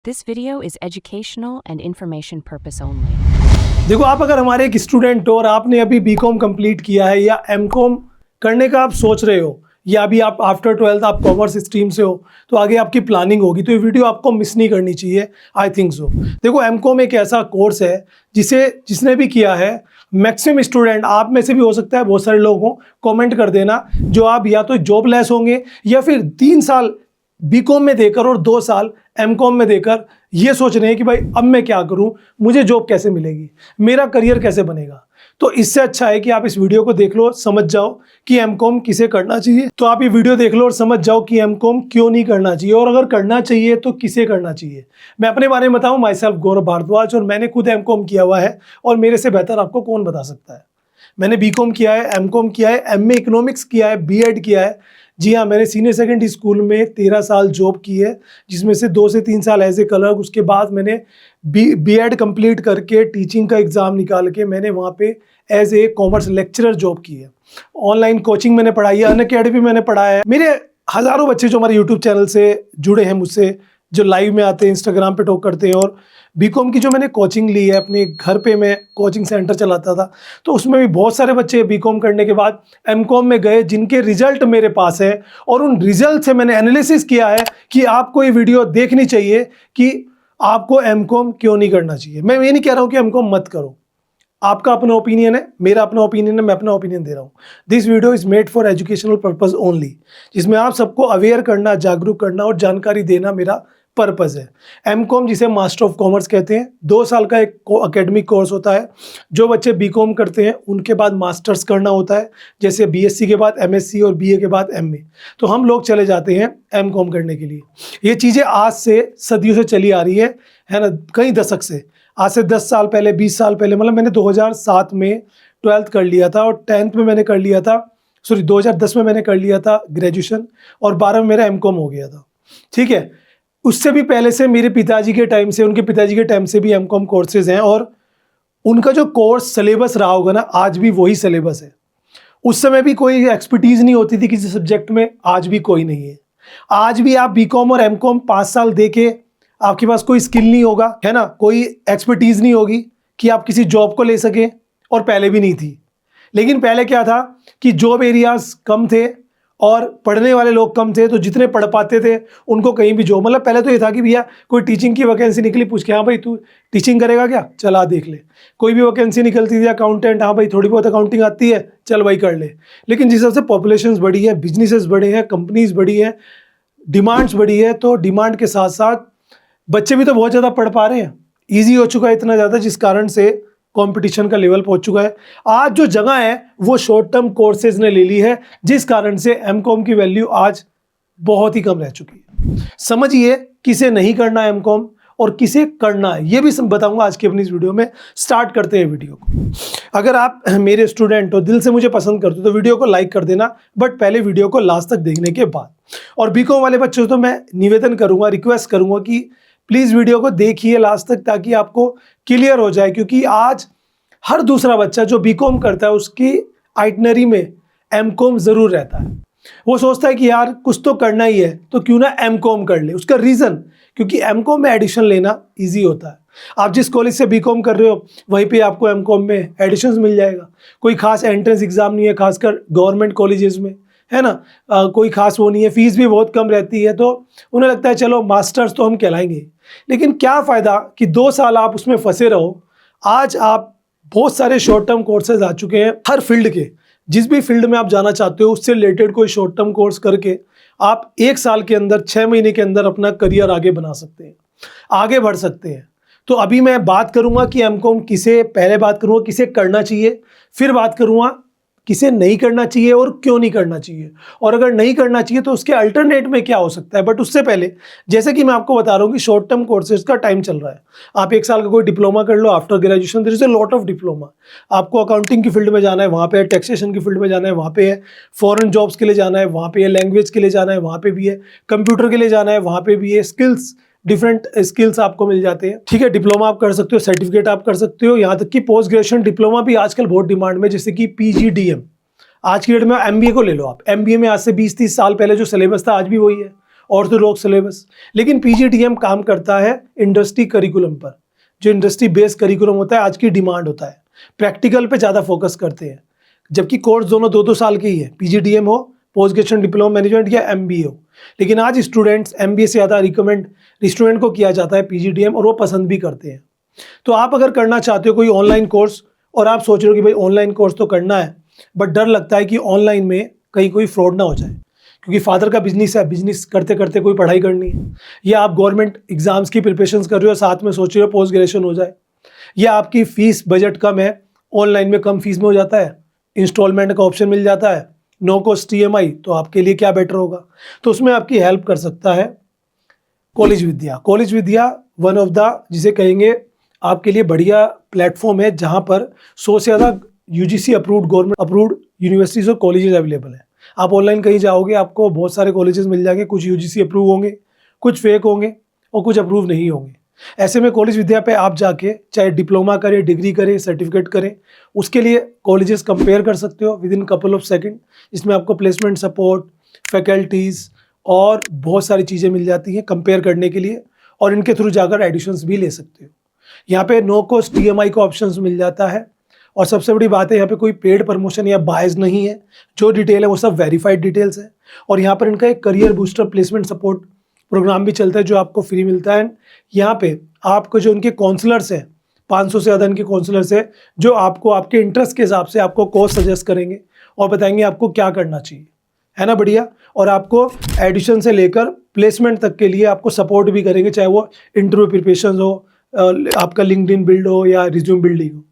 This video is educational and information purpose only. देखो, आप अगर हमारे एक स्टूडेंट हो और आपने अभी बीकॉम कंप्लीट किया है या एमकॉम करने का आप सोच रहे हो या अभी आप आफ्टर 12th आप कॉमर्स स्ट्रीम से हो तो आगे आपकी प्लानिंग होगी, तो ये वीडियो आपको मिस नहीं करनी चाहिए। I think so. देखो, एमकॉम एक ऐसा कोर्स है जिसने भी किया है, मैक्सिमम स्टूडेंट आप में से भी हो सकता है, बहुत सारे लोग हों, कमेंट कर देना जो आप या तो जॉबलेस होंगे या फिर 3 साल बीकॉम में देकर और 2 साल एमकॉम में देकर ये सोच रहे हैं कि भाई अब मैं क्या करूं, मुझे जॉब कैसे मिलेगी, मेरा करियर कैसे बनेगा। तो इससे अच्छा है कि आप इस वीडियो को देख लो और समझ जाओ कि एमकॉम किसे करना चाहिए। तो आप ये वीडियो देख लो और समझ जाओ कि एमकॉम क्यों नहीं करना चाहिए, और अगर करना चाहिए तो किसे करना चाहिए। मैं अपने बारे में बताऊं, माई सेल्फ गौरव भारद्वाज, और मैंने खुद एमकॉम किया हुआ है और मेरे से बेहतर आपको कौन बता सकता है। मैंने बीकॉम किया है, एमकॉम किया है, एमए इकोनॉमिक्स किया है, बीएड किया है। जी हाँ, मैंने सीनियर सेकेंडरी स्कूल में 13 साल जॉब की है, जिसमें से 2 से 3 साल एज ए क्लर्क। उसके बाद मैंने बीएड कंप्लीट करके टीचिंग का एग्ज़ाम निकाल के मैंने वहाँ पे as a commerce lecturer job की है। ऑनलाइन कोचिंग मैंने पढ़ाई है, अनअकैडमी मैंने पढ़ाया है। मेरे हज़ारों बच्चे जो हमारे यूट्यूब चैनल से जुड़े हैं मुझसे, जो लाइव में आते हैं, इंस्टाग्राम पे टॉक करते हैं। और बीकॉम की जो मैंने कोचिंग ली है, अपने घर पे मैं कोचिंग सेंटर चलाता था, तो उसमें भी बहुत सारे बच्चे बीकॉम करने के बाद एमकॉम में गए जिनके रिजल्ट मेरे पास है, और उन रिजल्ट से मैंने एनालिसिस किया है कि आपको ये वीडियो देखनी चाहिए कि आपको एमकॉम क्यों नहीं करना चाहिए। मैं ये नहीं कह रहा हूँ कि एमकॉम मत करो, आपका अपना ओपिनियन है, मेरा अपना ओपिनियन है, मैं अपना ओपिनियन दे रहा हूँ। This video is made for educational purpose only, जिसमें आप सबको अवेयर करना, जागरूक करना और जानकारी देना मेरा पर्पज़ है। एमकॉम, जिसे मास्टर ऑफ कॉमर्स कहते हैं, 2 साल का एक एकेडमिक कोर्स होता है। जो बच्चे बीकॉम करते हैं उनके बाद मास्टर्स करना होता है, जैसे बीएससी के बाद एमएससी और बीए के बाद एमए। तो हम लोग चले जाते हैं एमकॉम करने के लिए। ये चीज़ें आज से सदियों से चली आ रही है ना, कई दशक से। आज से 10 साल पहले, 20 साल पहले, मतलब मैंने 2007 में 12th कर लिया था और 10th में मैंने कर लिया था, 2010 में मैंने कर लिया था ग्रेजुएशन, और 12 में मेरा एमकॉम हो गया था। ठीक है, उससे भी पहले से मेरे पिताजी के टाइम से, उनके पिताजी के टाइम से भी एमकॉम कोर्सेज हैं, और उनका जो कोर्स सिलेबस रहा होगा ना, आज भी वही सिलेबस है। उस समय भी कोई एक्सपर्टीज़ नहीं होती थी किसी सब्जेक्ट में, आज भी कोई नहीं है। आज भी आप बीकॉम और एमकॉम 5 साल दे के आपके पास कोई स्किल नहीं होगा, है ना, कोई एक्सपर्टीज़ नहीं होगी कि आप किसी जॉब को ले सकें, और पहले भी नहीं थी। लेकिन पहले क्या था कि जॉब एरियाज कम थे और पढ़ने वाले लोग कम थे, तो जितने पढ़ पाते थे उनको कहीं भी जॉब, मतलब पहले तो ये था कि भैया कोई टीचिंग की वैकेंसी निकली, पूछ के, हाँ भाई तू टीचिंग करेगा क्या, चला देख ले। कोई भी वैकेंसी निकलती थी, अकाउंटेंट, हाँ भाई थोड़ी बहुत अकाउंटिंग आती है, चल भाई कर ले। लेकिन जिस हिसाब से पॉपुलेशन बढ़ी है, बिजनेसेस बढ़े हैं, कंपनीज बढ़ी है, डिमांड्स बढ़ी है, तो डिमांड के साथ साथ बच्चे भी तो बहुत ज़्यादा पढ़ पा रहे हैं, ईजी हो चुका है इतना ज़्यादा, जिस कारण से कंपटीशन का लेवल पहुंच चुका है। आज जो जगह है वो शॉर्ट टर्म कोर्सेज ने ले ली है, जिस कारण से एमकॉम की वैल्यू आज बहुत ही कम रह चुकी है। समझिए किसे नहीं करना है एमकॉम और किसे करना है, ये भी बताऊंगा आज की अपनी इस वीडियो में। स्टार्ट करते हैं वीडियो को। अगर आप मेरे स्टूडेंट हो, दिल से मुझे पसंद करते हो, तो वीडियो को लाइक कर देना, बट पहले वीडियो को लास्ट तक देखने के बाद। और बीकॉम वाले बच्चों तो मैं निवेदन करूंगा, रिक्वेस्ट करूंगा कि प्लीज़ वीडियो को देखिए लास्ट तक, ताकि आपको क्लियर हो जाए। क्योंकि आज हर दूसरा बच्चा जो बीकॉम करता है उसकी आइटनरी में एमकॉम ज़रूर रहता है। वो सोचता है कि यार कुछ तो करना ही है, तो क्यों ना एमकॉम कर ले। उसका रीज़न, क्योंकि एमकॉम में एडिशन लेना ईजी होता है। आप जिस कॉलेज से बीकॉम कर रहे हो वहीं पे आपको एमकॉम में एडिशंस मिल जाएगा। कोई खास एंट्रेंस एग्ज़ाम नहीं है, खासकर गवर्नमेंट कॉलेजेस में, है ना। कोई खास वो नहीं है, फीस भी बहुत कम रहती है, तो उन्हें लगता है चलो मास्टर्स तो हम कहलाएंगे। लेकिन क्या फ़ायदा कि 2 साल आप उसमें फंसे रहो। आज आप बहुत सारे शॉर्ट टर्म कोर्सेज आ चुके हैं, हर फील्ड के, जिस भी फील्ड में आप जाना चाहते हो उससे रिलेटेड कोई शॉर्ट टर्म कोर्स करके आप 1 साल के अंदर, 6 महीने के अंदर अपना करियर आगे बना सकते हैं, आगे बढ़ सकते हैं। तो अभी मैं बात करूंगा कि एमकॉम किसे, पहले बात करूंगा किसे करना चाहिए, फिर बात करूंगा किसे नहीं करना चाहिए और क्यों नहीं करना चाहिए, और अगर नहीं करना चाहिए तो उसके अल्टरनेट में क्या हो सकता है। बट उससे पहले, जैसे कि मैं आपको बता रहा हूँ कि शॉर्ट टर्म कोर्सेज का टाइम चल रहा है। आप 1 साल का कोई डिप्लोमा कर लो, after graduation there is a lot of diploma. आपको अकाउंटिंग की फील्ड में जाना है, वहाँ पे है, टैक्सेशन की फील्ड में जाना है, वहाँ पे है, फॉरेन जॉब्स के लिए जाना है, वहाँ पे है, लैंग्वेज के लिए जाना है, वहाँ पे भी है, कंप्यूटर के लिए जाना है, वहाँ पे भी है, स्किल्स, डिफरेंट स्किल्स आपको मिल जाते हैं। ठीक है, डिप्लोमा आप कर सकते हो, सर्टिफिकेट आप कर सकते हो, यहाँ तक कि पोस्ट ग्रेजुएशन डिप्लोमा भी आजकल बहुत डिमांड में, जैसे कि PGDM। आज की डेट में एमबीए को ले लो आप, एमबीए में आज से 20-30 साल पहले जो सिलेबस था आज भी वही है, ऑर्थोडॉक्स सिलेबस। लेकिन पीजीडीएम काम करता है इंडस्ट्री करिकुलम पर, जो इंडस्ट्री बेस्ड करिकुलम होता है, आज की डिमांड होता है, प्रैक्टिकल पे ज़्यादा फोकस करते हैं। जबकि कोर्स दोनों 2-2 साल के ही है, पीजीडीएम हो, पोस्ट ग्रेजुएशन डिप्लोमा मैनेजमेंट या एमबीए हो। लेकिन आज स्टूडेंट्स एमबीए से ज़्यादा रिकमेंड स्टूडेंट को किया जाता है पीजीडीएम, और वो पसंद भी करते हैं। तो आप अगर करना चाहते हो कोई ऑनलाइन कोर्स, और आप सोच रहे हो कि भाई ऑनलाइन कोर्स तो करना है, बट डर लगता है कि ऑनलाइन में कहीं कोई फ्रॉड ना हो जाए, क्योंकि फादर का बिजनेस है, बिजनेस करते करते कोई पढ़ाई करनी है, या आप गवर्नमेंट एग्जाम्स की प्रिपरेशन कर रहे हो, साथ में सोच रहे हो पोस्ट ग्रेजुएशन हो जाए, या आपकी फीस बजट कम है, ऑनलाइन में कम फीस में हो जाता है, इंस्टॉलमेंट का ऑप्शन मिल जाता है, नो कॉस्ट ईएमआई, तो आपके लिए क्या बेटर होगा। तो उसमें आपकी हेल्प कर सकता है college Vidya. College Vidya one of the, जिसे कहेंगे आपके लिए बढ़िया प्लेटफॉर्म है, जहां पर 100 से ज़्यादा UGC approved, government approved universities और कॉलेजेस अवेलेबल है। आप ऑनलाइन कहीं जाओगे, आपको बहुत सारे कॉलेजेस मिल जाएंगे, कुछ यूजीसी अप्रूव होंगे, कुछ फेक होंगे और कुछ अप्रूव नहीं होंगे। ऐसे में कॉलेज विद्या पे आप जाके चाहे डिप्लोमा करें, डिग्री करें, सर्टिफिकेट करें, उसके लिए कॉलेजेस कंपेयर कर सकते हो with in couple of second. इसमें आपको प्लेसमेंट सपोर्ट, फैकल्टीज़ और बहुत सारी चीज़ें मिल जाती हैं कंपेयर करने के लिए, और इनके थ्रू जाकर एडिशंस भी ले सकते हो। यहाँ पे नो कॉस्ट ईएमआई का ऑप्शन मिल जाता है, और सबसे बड़ी बात है यहाँ पे कोई पेड प्रमोशन या बायस नहीं है, जो डिटेल है वो सब वेरीफाइड डिटेल्स है। और यहाँ पर इनका एक career booster placement support programme भी चलता है, जो आपको फ्री मिलता है। यहाँ पे आपको जो उनके काउंसलर्स हैं, 500 से ज़्यादा इनके काउंसलर्स हैं, जो आपको आपके इंटरेस्ट के हिसाब से आपको कोर्स सजेस्ट करेंगे और बताएंगे आपको क्या करना चाहिए, है ना बढ़िया। और आपको एडिशन से लेकर प्लेसमेंट तक के लिए आपको सपोर्ट भी करेंगे, चाहे वो इंटरव्यू प्रिपरेशन हो, आपका लिंक्डइन बिल्ड हो या रिज्यूम बिल्डिंग हो।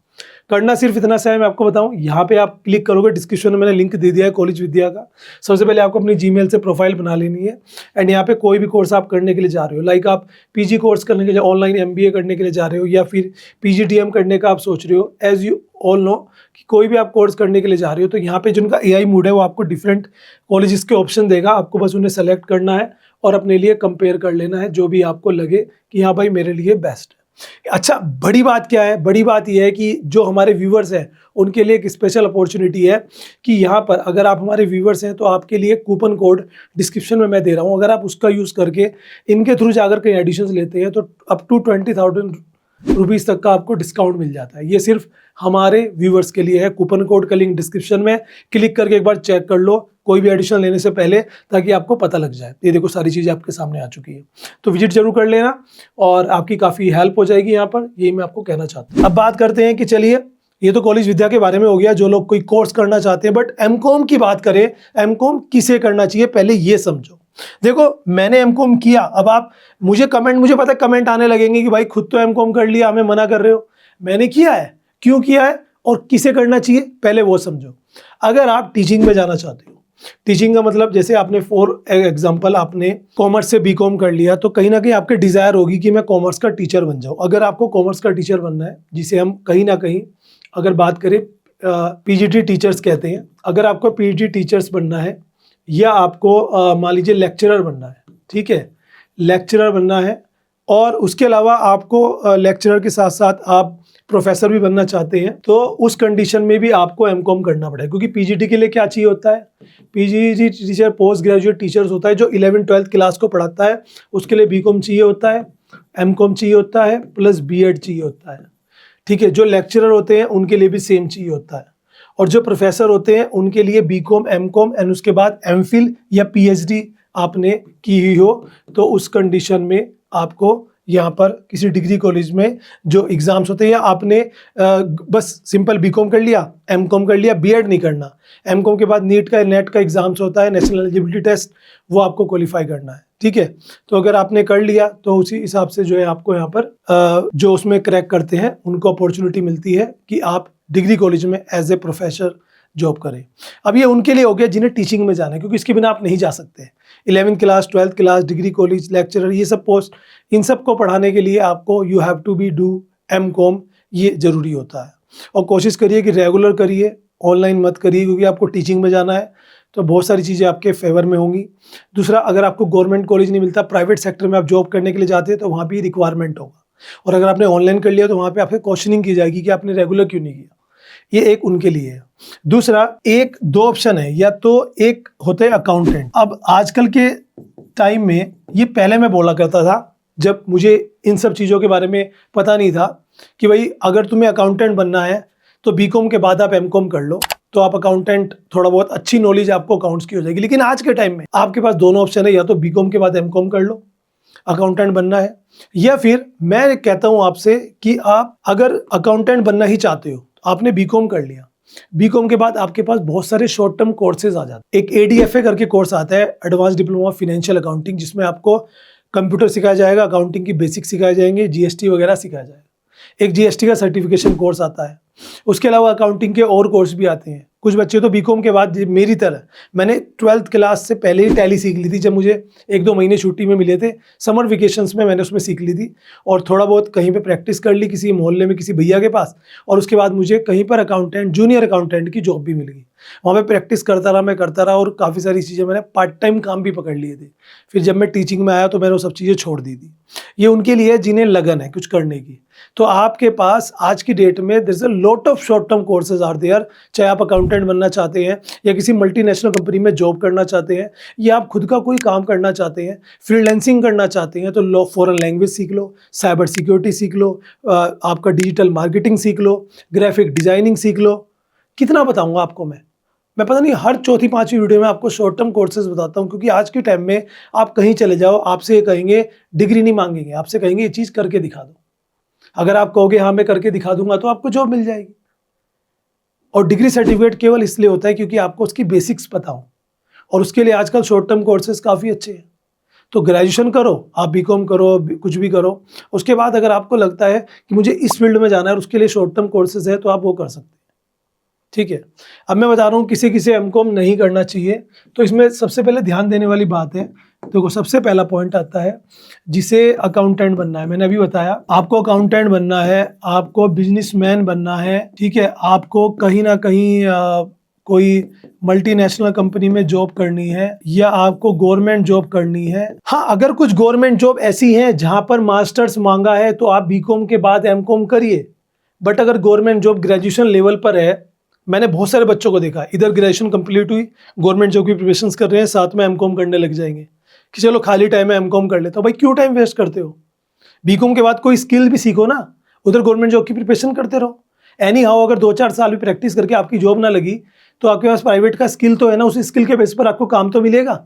करना सिर्फ इतना सा है, मैं आपको बताऊं, यहाँ पे आप क्लिक करोगे, डिस्क्रिप्शन में मैंने लिंक दे दिया है कॉलेज विद्या का। सबसे पहले आपको अपनी जीमेल से प्रोफाइल बना लेनी है, एंड यहाँ पे कोई भी कोर्स आप करने के लिए जा रहे हो, लाइक आप पीजी कोर्स करने के लिए, ऑनलाइन एमबीए करने के लिए जा रहे हो, या फिर पीजीडीएम करने का आप सोच रहे हो, एज यू ऑल नो कि कोई भी आप कोर्स करने के लिए जा रहे हो, तो यहाँ पे जिनका एआई मूड है वो आपको डिफरेंट कॉलेजेस के ऑप्शन देगा। आपको बस उन्हें सेलेक्ट करना है और अपने लिए कंपेयर कर लेना है, जो भी आपको लगे कि हाँ भाई मेरे लिए बेस्ट है। अच्छा, बड़ी बात क्या है? बड़ी बात यह है कि जो हमारे व्यूवर्स हैं उनके लिए एक स्पेशल अपॉर्चुनिटी है कि यहाँ पर अगर आप हमारे व्यूवर्स हैं तो आपके लिए कूपन कोड डिस्क्रिप्शन में मैं दे रहा हूँ। अगर आप उसका यूज़ करके इनके थ्रू जाकर कहीं एडिशंस लेते हैं तो अप टू 20,000 रुपीज़ तक का आपको डिस्काउंट मिल जाता है। ये सिर्फ हमारे व्यूवर्स के लिए है। कूपन कोड का लिंक डिस्क्रिप्शन में, क्लिक करके एक बार चेक कर लो कोई भी एडिशन लेने से पहले, ताकि आपको पता लग जाए। ये देखो सारी चीज़ें आपके सामने आ चुकी है, तो विजिट जरूर कर लेना और आपकी काफ़ी हेल्प हो जाएगी यहाँ पर, यही मैं आपको कहना चाहता हूँ। अब बात करते हैं कि चलिए, ये तो कॉलेज विद्या के बारे में हो गया, जो लोग कोई कोर्स करना चाहते हैं, बट एमकॉम की बात करें, एमकॉम किसे करना चाहिए पहले ये समझो। देखो, मैंने एमकॉम किया, अब आप मुझे पता है कमेंट आने लगेंगे कि भाई खुद तो एमकॉम कर लिया, हमें मना कर रहे हो। मैंने किया है, क्यों किया है और किसे करना चाहिए पहले वो समझो। अगर आप टीचिंग में जाना चाहते हो, टीचिंग का मतलब जैसे आपने फॉर एग्जांपल आपने कॉमर्स से बीकॉम कर लिया, तो कहीं ना कहीं आपके डिज़ायर होगी कि मैं कॉमर्स का टीचर बन जाऊं। अगर आपको कॉमर्स का टीचर बनना है, जिसे हम कहीं ना कहीं अगर बात करें पीजीटी टीचर्स कहते हैं, अगर आपको पीजीटी टीचर्स बनना है या आपको मान लीजिए लेक्चरर बनना है, ठीक है, लेक्चरर बनना है, और उसके अलावा आपको लेक्चरर के साथ साथ आप प्रोफेसर भी बनना चाहते हैं, तो उस कंडीशन में भी आपको एमकॉम करना पड़ेगा। क्योंकि पीजीटी के लिए क्या चाहिए होता है, PGT teacher post graduate teachers होता है जो 11th-12th क्लास को पढ़ाता है, उसके लिए बीकॉम चाहिए होता है, एमकॉम चाहिए होता है, प्लस बीएड चाहिए होता है, ठीक है। जो लेक्चरर होते हैं उनके लिए भी सेम चाहिए होता है, और जो प्रोफेसर होते हैं उनके लिए बीकॉम, एमकॉम एंड उसके बाद एमफिल या पीएचडी आपने की हुई हो, तो उस कंडीशन में आपको यहाँ पर किसी डिग्री कॉलेज में जो एग्ज़ाम्स होते हैं, या आपने बस सिंपल बीकॉम कर लिया, एमकॉम कर लिया, बीएड नहीं करना। एमकॉम के बाद नेट का एग्ज़ाम्स होता है, नेशनल एलिजिबिलिटी टेस्ट, वो आपको क्वालिफाई करना है, ठीक है। तो अगर आपने कर लिया तो उसी हिसाब से जो है आपको यहाँ पर जो उसमें क्रैक करते हैं उनको अपॉर्चुनिटी मिलती है कि आप डिग्री कॉलेज में एज ए प्रोफेसर जॉब करें। अब ये उनके लिए हो गया जिन्हें टीचिंग में जाना है, क्योंकि इसके बिना आप नहीं जा सकते। 11th class, 12th class, degree college, lecturer, ये सब पोस्ट, इन सब को पढ़ाने के लिए आपको you have to be do MCom, ये ज़रूरी होता है। और कोशिश करिए कि रेगुलर करिए, ऑनलाइन मत करिए, क्योंकि आपको टीचिंग में जाना है तो बहुत सारी चीज़ें आपके फेवर में होंगी। दूसरा, अगर आपको गवर्नमेंट कॉलेज नहीं मिलता, प्राइवेट सेक्टर में आप जॉब करने के लिए जाते हैं तो वहाँ भी रिक्वायरमेंट होगा, और अगर आपने ऑनलाइन कर लिया तो वहाँ पर आपसे क्वेश्चनिंग की जाएगी कि आपने रेगुलर क्यों नहीं किया। ये एक उनके लिए है। दूसरा, एक दो ऑप्शन है, या तो एक होते हैं अकाउंटेंट। अब आजकल के टाइम में, ये पहले मैं बोला करता था जब मुझे इन सब चीज़ों के बारे में पता नहीं था कि भाई अगर तुम्हें अकाउंटेंट बनना है तो बीकॉम के बाद आप एमकॉम कर लो, तो आप अकाउंटेंट, थोड़ा बहुत अच्छी नॉलेज आपको अकाउंट्स की हो जाएगी। लेकिन आज के टाइम में आपके पास दोनों ऑप्शन है, या तो बीकॉम के बाद एमकॉम कर लो, अकाउंटेंट बनना है, या फिर मैं कहता हूं आपसे कि आप अगर अकाउंटेंट बनना ही चाहते हो, आपने बीकॉम कर लिया, बीकॉम के बाद आपके पास बहुत सारे शॉर्ट टर्म कोर्सेज आ जाते हैं। एक ADFA करके कोर्स आता है, एडवांस डिप्लोमा फाइनेंशियल अकाउंटिंग, जिसमें आपको कंप्यूटर सिखाया जाएगा, अकाउंटिंग की बेसिक सिखाए जाएंगे, GST वगैरह सिखाया जाएगा। एक GST का सर्टिफिकेशन कोर्स आता है। उसके अलावा अकाउंटिंग के और कोर्स भी आते हैं। कुछ बच्चे तो बीकॉम के बाद मेरी तरह, मैंने 12th क्लास से पहले ही टैली सीख ली थी। जब मुझे 1-2 महीने छुट्टी में मिले थे समर वेकेशंस में, मैंने उसमें सीख ली थी और थोड़ा बहुत कहीं पे प्रैक्टिस कर ली किसी मोहल्ले में किसी भैया के पास, और उसके बाद मुझे कहीं पर अकाउंटेंट, जूनियर अकाउंटेंट की जॉब भी मिल गई। वहाँ पे प्रैक्टिस करता रहा, मैं करता रहा, और काफ़ी सारी चीज़ें मैंने पार्ट टाइम काम भी पकड़ लिए थे। फिर जब मैं टीचिंग में आया तो मैंने वो सब चीज़ें छोड़ दी थी। ये उनके लिए जिन्हें लगन है कुछ करने की। तो आपके पास आज की डेट में there is a lot of short term courses are there. चाहे आप अकाउंटेंट बनना चाहते हैं, या किसी मल्टीनेशनल कंपनी में जॉब करना चाहते हैं, या आप खुद का कोई काम करना चाहते हैं, फ्रीलांसिंग करना चाहते हैं, तो फॉरेन लैंग्वेज सीख लो, साइबर सिक्योरिटी सीख लो, आपका डिजिटल मार्केटिंग सीख लो, ग्राफिक डिजाइनिंग सीख लो। कितना बताऊंगा आपको मैं पता नहीं, हर चौथी पांचवी वीडियो में आपको शॉर्ट टर्म कोर्सेज बताता हूं, क्योंकि आज के टाइम में आप कहीं चले जाओ, आपसे ये कहेंगे, डिग्री नहीं मांगेंगे, आपसे कहेंगे ये चीज़ करके दिखा दो। अगर आप कहोगे हाँ मैं करके दिखा दूंगा, तो आपको जॉब मिल जाएगी। और डिग्री सर्टिफिकेट केवल इसलिए होता है क्योंकि आपको उसकी बेसिक्स पता हो, और उसके लिए आजकल शॉर्ट टर्म कोर्सेज काफ़ी अच्छे हैं। तो ग्रेजुएशन करो, आप बीकॉम करो, कुछ भी करो, उसके बाद अगर आपको लगता है कि मुझे इस फील्ड में जाना है और उसके लिए शॉर्ट टर्म कोर्सेज है, तो आप वो कर सकते हैं। ठीक है, अब मैं बता रहा हूँ किसी किसी एमकॉम नहीं करना चाहिए। तो इसमें सबसे पहले ध्यान देने वाली बात है, देखो सबसे पहला पॉइंट आता है जिसे अकाउंटेंट बनना है। मैंने अभी बताया आपको अकाउंटेंट बनना है, आपको बिजनेसमैन बनना है, ठीक है, आपको कहीं ना कहीं कोई मल्टीनेशनल कंपनी में जॉब करनी है, या आपको गवर्नमेंट जॉब करनी है। हाँ, अगर कुछ गवर्नमेंट जॉब ऐसी हैं जहां पर मास्टर्स मांगा है, तो आप बीकॉम के बाद एमकॉम करिए। बट अगर गवर्नमेंट जॉब ग्रेजुएशन लेवल पर है, मैंने बहुत सारे बच्चों को देखा, इधर ग्रेजुएशन कंप्लीट हुई, गवर्नमेंट जॉब की प्रिपरेशंस कर रहे हैं, साथ में एमकॉम करने लग जाएंगे कि चलो खाली टाइम में एमकॉम कर लेता हूँ। भाई क्यों टाइम वेस्ट करते हो? बीकॉम के बाद कोई स्किल भी सीखो ना, उधर गवर्नमेंट जॉब की प्रिपरेशन करते रहो। एनी हाउ अगर 2-4 साल भी प्रैक्टिस करके आपकी जॉब ना लगी, तो आपके पास प्राइवेट का स्किल तो है ना, उस स्किल के बेस पर आपको काम तो मिलेगा।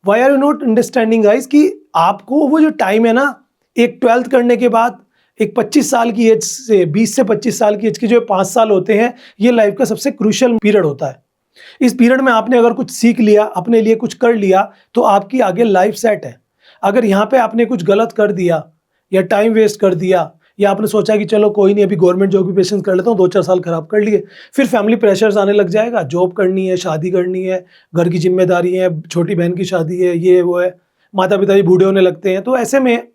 Why are you not understanding guys कि आपको वो जो टाइम है ना, एक 12th करने के बाद एक 25 साल की एज से 20 से 25 साल की एज के जो 5 साल होते हैं, ये लाइफ का सबसे क्रूशियल पीरियड होता है। इस पीरियड में आपने अगर कुछ सीख लिया, अपने लिए कुछ कर लिया, तो आपकी आगे लाइफ सेट है। अगर यहाँ पे आपने कुछ गलत कर दिया, या टाइम वेस्ट कर दिया, या आपने सोचा कि चलो कोई नहीं अभी गवर्नमेंट जॉब की पेशेंस कर लेता हूँ, 2-4 साल खराब कर लिए, फिर फैमिली प्रेशर्स आने लग जाएगा, जॉब करनी है, शादी करनी है, घर की जिम्मेदारी है, छोटी बहन की शादी है, ये वो है, माता पिता भी बूढ़े होने लगते हैं। तो ऐसे में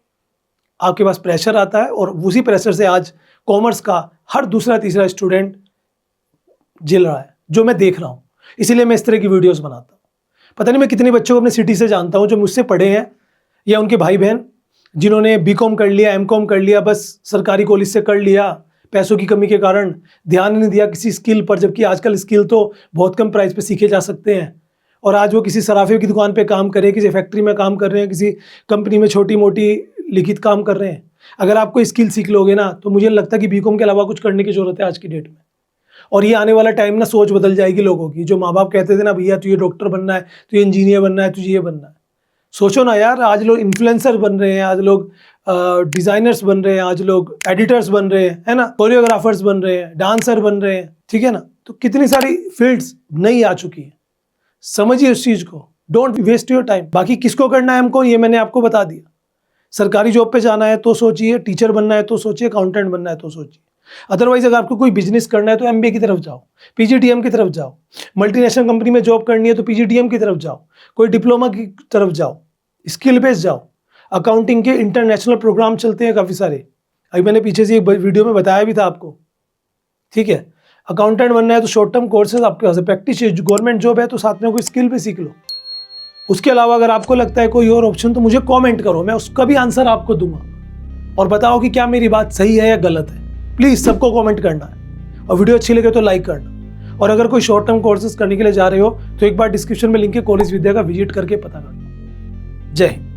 आपके पास प्रेशर आता है, और उसी प्रेशर से आज कॉमर्स का हर दूसरा तीसरा स्टूडेंट झेल रहा है, जो मैं देख रहा हूँ। इसीलिए मैं इस तरह की वीडियोस बनाता हूँ। पता नहीं मैं कितने बच्चों को अपने सिटी से जानता हूँ जो मुझसे पढ़े हैं, या उनके भाई बहन जिन्होंने बीकॉम कर लिया, एमकॉम कर लिया, बस सरकारी कॉलेज से कर लिया, पैसों की कमी के कारण ध्यान नहीं दिया किसी स्किल पर, जबकि आजकल स्किल तो बहुत कम प्राइस पे सीखे जा सकते हैं। और आज वो किसी सराफे की दुकान पे काम कर रहे हैं, किसी फैक्ट्री में काम कर रहे हैं, किसी कंपनी में छोटी मोटी लिखित काम कर रहे हैं। अगर आप कोई स्किल सीख लोगे ना, तो मुझे लगता है कि बीकॉम के अलावा कुछ करने की जरूरत है आज की डेट में। और ये आने वाला टाइम ना, सोच बदल जाएगी लोगों की। जो माँ बाप कहते थे ना, भैया तुझे डॉक्टर बनना है, तुझे इंजीनियर बनना है, तुझे ये बनना है, सोचो ना यार, आज लोग इन्फ्लुएंसर बन रहे हैं, आज लोग डिजाइनर्स बन रहे हैं, आज लोग एडिटर्स बन रहे हैं, है ना, कोरियोग्राफर्स बन रहे हैं, डांसर बन रहे हैं, ठीक है ना। तो कितनी सारी फील्ड्स नई आ चुकी है, समझिए उस चीज को। Don't waste your time. बाकी किसको करना है हमको, ये मैंने आपको बता दिया। सरकारी जॉब पे जाना है तो सोचिए, टीचर बनना है तो सोचिए, अकाउंटेंट बनना है तो सोचिए। अदरवाइज अगर आपको कोई बिजनेस करना है तो एमबीए की तरफ जाओ, पीजीडीएम की तरफ जाओ। मल्टीनेशनल कंपनी में जॉब करनी है तो पीजीडीएम की तरफ जाओ, कोई डिप्लोमा की तरफ जाओ, स्किल बेस्ड जाओ। अकाउंटिंग के इंटरनेशनल प्रोग्राम चलते हैं काफ़ी सारे, अभी मैंने पीछे से एक वीडियो में बताया भी था आपको, ठीक है। अकाउंटेंट बनना है तो शॉर्ट टर्म कोर्सेज आपके पास है, प्रैक्टिस, गवर्नमेंट जॉब है तो साथ में कोई स्किल भी सीख लो। उसके अलावा अगर आपको लगता है कोई और ऑप्शन, तो मुझे कमेंट करो, मैं उसका भी आंसर आपको दूंगा। और बताओ कि क्या मेरी बात सही है या गलत है। प्लीज़ सबको कमेंट करना है, और वीडियो अच्छी लगे तो लाइक करना। और अगर कोई शॉर्ट टर्म कोर्सेज करने के लिए जा रहे हो, तो एक बार डिस्क्रिप्शन में लिंक है कॉलेज विद्या का, विजिट करके पता करना। जय हिंद।